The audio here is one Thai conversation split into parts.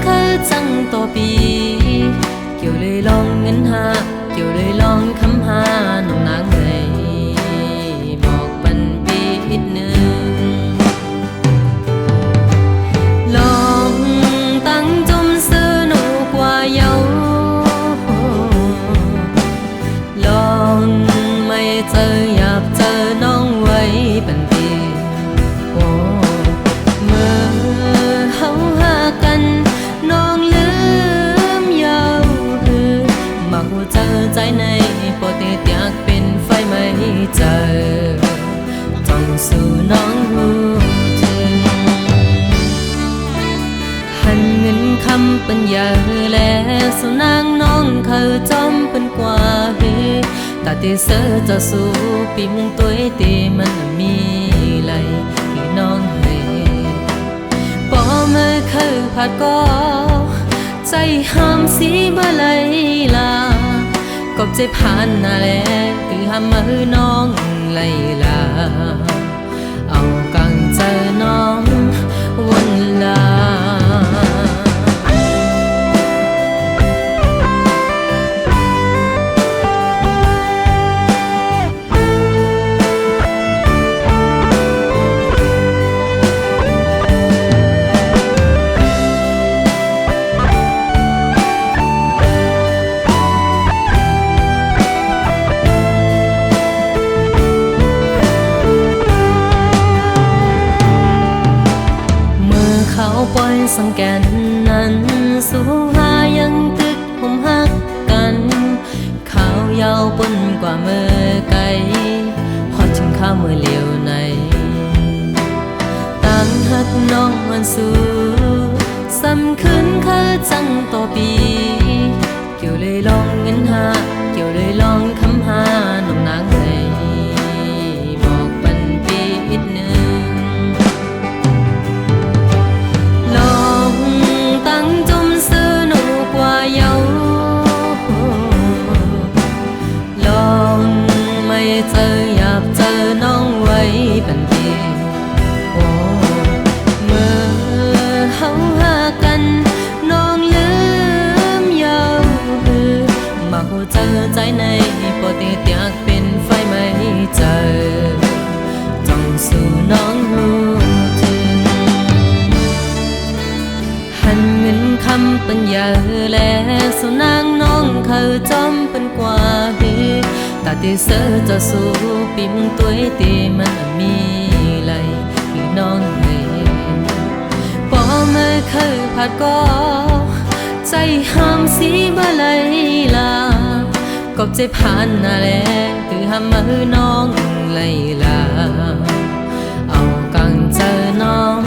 คือจังต่อปีเกี่ยวเลยลองเงินหาเกี่ยวเลยลองคำหาน้องนางเลยบอกบันปีอีกหนึ่งลองตั้งจมซื้อหนูกว่าเยาลองไม่เจออยากเจอน้องไว้เป็นปีโอ้เมื่อเฮาหากันน้องลืมเยามาหัวเจอใจในปกติอยากเป็นไฟไม่เจอต้องสู่น้องหูถึงหันเงินคำเป็นยาและสุนางน้องเขาจอมเป็นกว่าตาตีเสือจะสู้ปีมุงตัวตีมันมีไหลที่น้องให้บ่มาเคยผัดก็ใจห้ามสีบ่ไหลลากบใจผ่านนาแลคือห้ามมือน้องไหลลาเอากังเจอน้องวนลาเขาปล่อยสังแกนนั้นสู่หายังตึกผมหักกันขาวยาวปนกว่าเมื่อไกลพอถึงข้าวเมื่อเลี้ยวในต่างหักน้องมันสู้ซ้ำคืนคือจังต่อปีเกี่ยวเลยลองเงินหาเกี่ยวเลยลองคำหาน้องนางให้บอกบันปีอีกหนึ่งตั้งจมซื้อหนูกว่าเยาลองไม่เจออยากเจอน้องไว้เป็นปีโอ้เมื่อเฮาหากันน้องลืมเยามาหัวเจอใจในปกติอยากเป็นไฟไม่เจอต้องสู่น้องหูหันเงินคำเป็นยาและสุนางน้องเขาจอมเป็นกว่าตาตีเสือจะสู้ปีมุงตัวตีมันมีไหลที่น้องให้บ่มาเคยผัดก็ใจห้ามสีบ่ไหลลากบใจผ่านนาแลคือห้ามมือน้องไหลลาเอากังเจอน้อง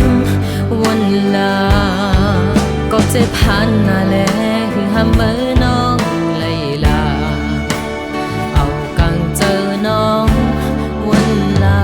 วนลาก็ใจผ่านนาแลคือห้ามมือน้องไหลลาเอากังเจอน้องวนลา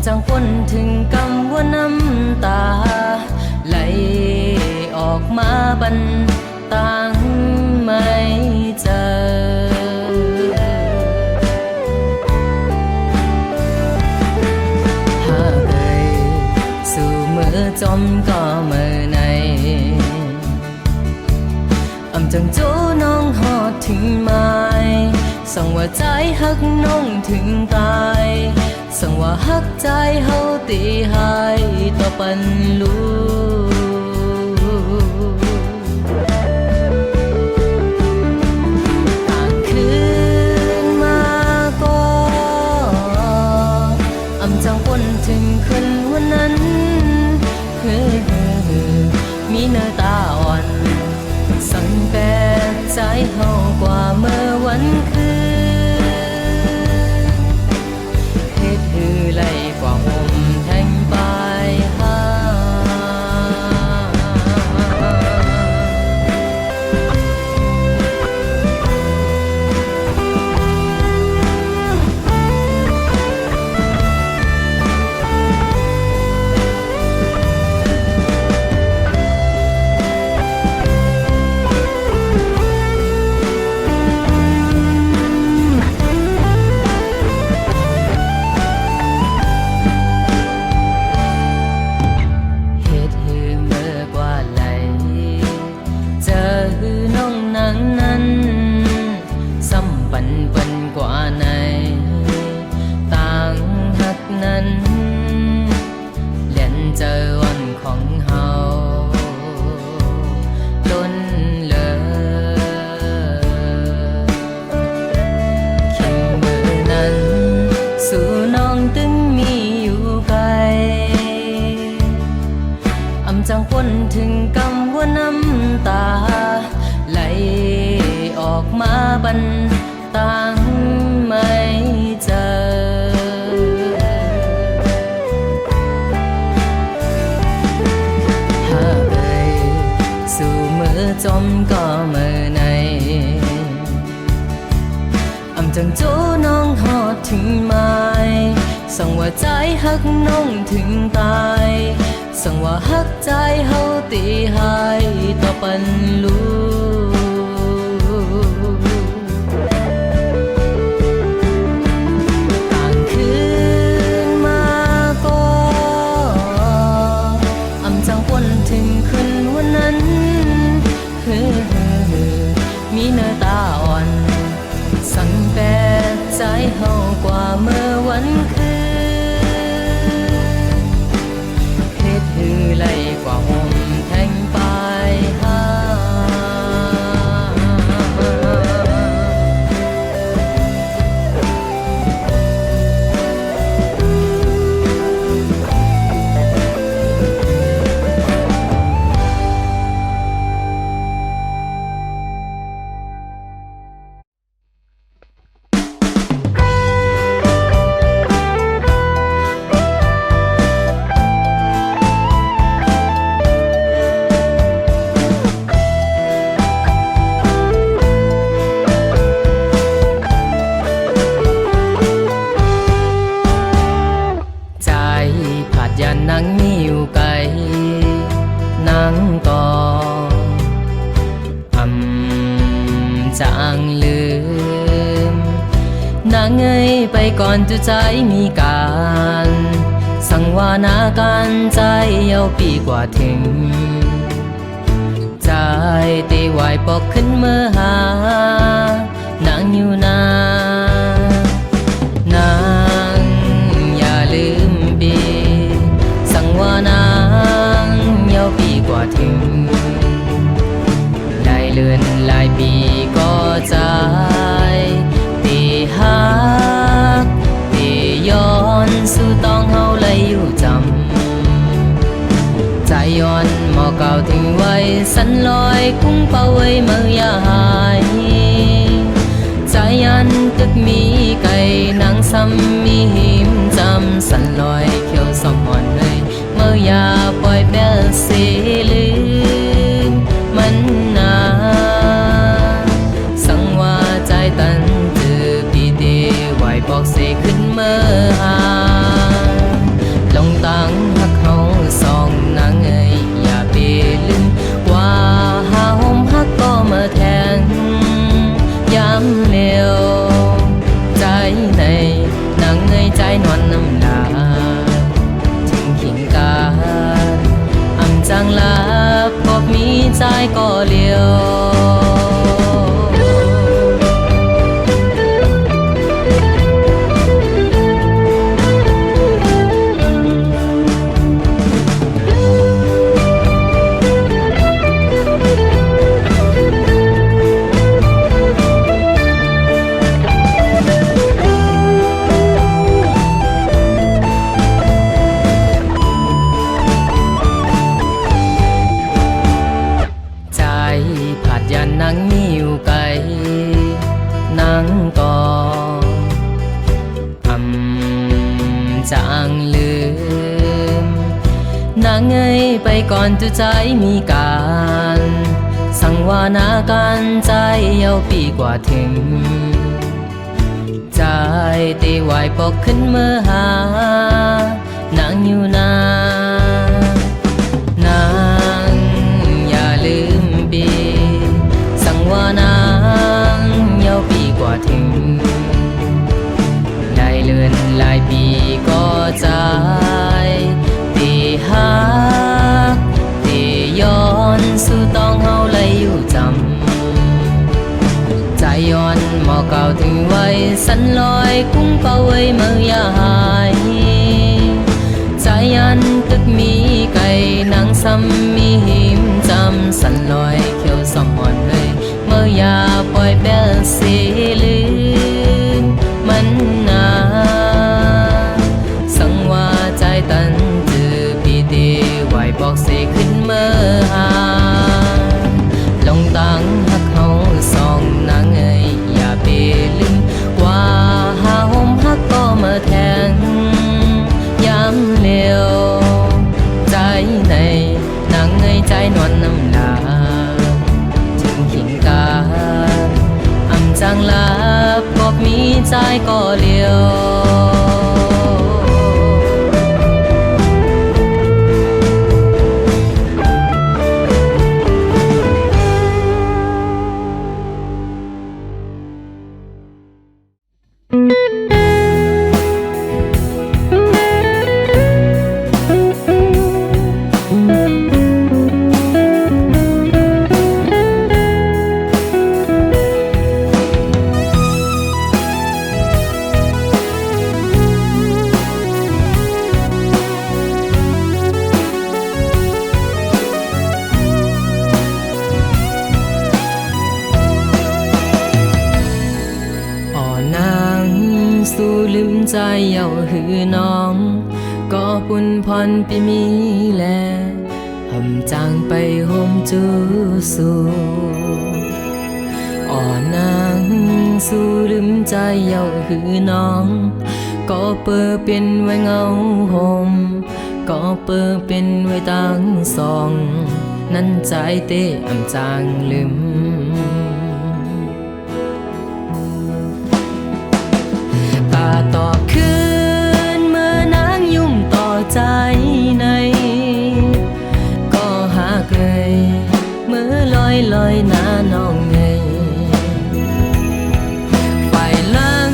จังพ้นถึงกำว่าน้ำตาไหลออกมาบันต่างไม่เจอหากเคยสู่เมื่อจมก็เมื่อในจังโจน้องหอดถึงไม้ส่งว่าใจหักน้องถึงตายสั่งว่าฮักใจเฮาตีหายต่อปันลูก กว่าเมื่อวันคืนเฮ็ดหือไหลกว่าห่มแทงปลายหากว่าในต่างหักนั้นเล่นเจอวันของเฮาล้นเลยคิดมือนั้นสู่น้องตึงมีอยู่ไกลอำจังพ้นถึงกำว่าน้ำตาไหลออกมาบันต่างไม่เจอหากเอ่ยสู่มือจมก็มือในอำจังจูน้องหอดถึงไม้ส่งว่าใจฮักน้องถึงตายส่งว่าฮักใจเฮาตีหายต่อปันลูมีเนื้อตาอ่อนสั่งแปดใจเฮากว่าเมื่อวันคืนเฮ็ดหือไหลกว่าห่มแทงปลายหานั่งมีอยู่ไกลนั่งก่อจางลืมนางเงยไปก่อนจุใจมีการสั่งว่านาการใจเยาปีกว่าถึงใจตีไหวปอกขึ้นเมื่อหานางอยู่นานอย่าลืมบีว่านางเยาปีกว่าถึงได้เลื่อนหลายปีก็ใจตีหักตีย้อนสู่ต้องเฮาเลยอยู่จำใจย้อนหมอเก่าถึงไว้สันลอยคุ้งเป่าไว้เมื่อยาหายใจยันตึกมีไก่นางซ้ำมีหิมจำสันลอยเขียวสมหอนเลยเมื่อยาปล่อยแปลสีลืมมันนาสั่งว่าใจตันจือปีเดไหวบอกเสขึ้นเมื่อหาลงตังหักเฮาสองนางเอ้ยอย่าไปลืมว่าหาห่มหักก็มาแทนย้ำเร็วใจในนางเอ้ยใจนวลน้ำลาจังลับบอกมีใจก็เลี้ยวย ยังก่อจางลืมนางเงยไปก่อนตัวใจมีการสั่งว่านาการใจเยาปีกว่าถึงใจตีไหวปอกขึ้นเมื่อหานางอยู่นานางอย่าลืมปีสั่งว่านางเยาปีกว่าถึงได้เลื่อนหลายปีก็ใจตีหักตีย้อนสู่ต้องเฮาเลยอยู่จำใจย้อนหมอเก่าถึงไว้สันลอยกุ้งเป่าไว้เมื่อยาหายใจยันตึกมีไก่นางซ้ำมีหิมจำสันลอยเขียวสมอ่อนเลยเมื่อยาปล่อยแป้สีลืมมันนาสังว่าใจตันจือพี่ดีไหวบอกเสขึ้นเมื่อหาลงตังหักเฮาสองนางเอ้ยอย่าไปลืมว่าหาห่มหักก็มาแทงย้ำเลี้ยวใจในนางเอ้ยใจนวลน้ำลาถึงหินกาจางลาพบมีใจก็เลี้ยวสู่ลืมใจเยาหือน้องก็ปุ่นพรปีมีแลหำจางไปโฮมจูสู่อ่อนนางสู่ลืมใจเยาหือน้องก็เปิดเป็นไว้เงาโฮมก็เปิดเป็นไว้ตั้งสองนั่นใจเตะจางลืมต่อคืนเมื่อนางยุ่มต่อใจในก็หาเกยเมื่อลอยหน้าน้องไงฝ่ายหลัง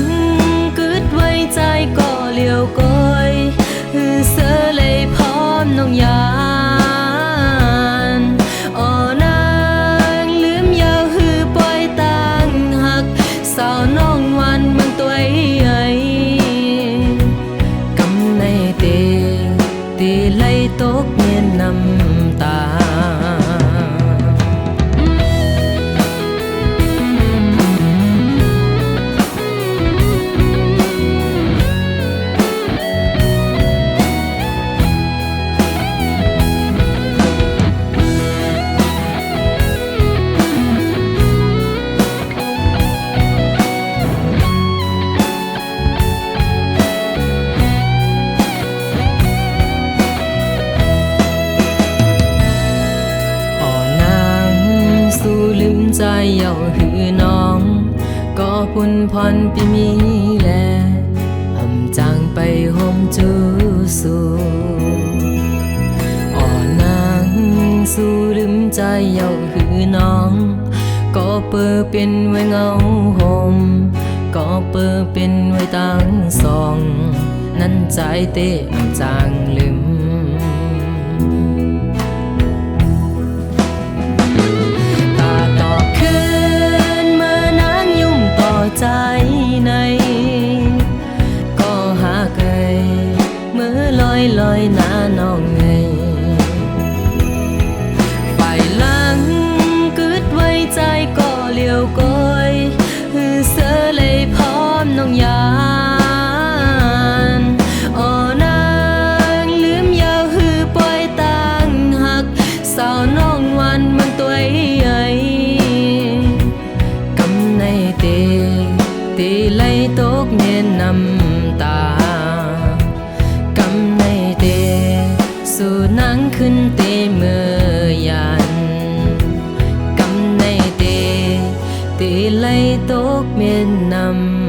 กึดไว้ใจก็เลี้ยวก้อยเสือเลยพร้อมน้องยานอ่อนางลืมยาวหือปล่อยตั้งหักสาวน้องวันมันตัวใหญ่ตีไล่ตกเมียนน้ำตาใจเยาหือน้องก็ปุ่นพรปีมีแลหำจางไปโฮมจูสู่อ่อนนางสู่ลืมใจเยาหือน้องก็เปิดเป็นไว้เงาโฮมก็เปิดเป็นไว้ตั้งสองนั่นใจเตะจางลืมใจในก็หาเกยเมื่อลอยหน้าน้องไงฝ่ายหลังกึดไว้ใจก็เลี้ยวก้อยเสือเลยพร้อมน้องยานอ่อนางลืมยาวหือปล่อยตั้งหักสาวน้องวันมันตัวใหญ่กำในเต ตีไหลตกเมียนน้ำตากำในเตสู่นังขึ้นเตเมื่อยันกำในเตตีไหลตกเมียนน้ำ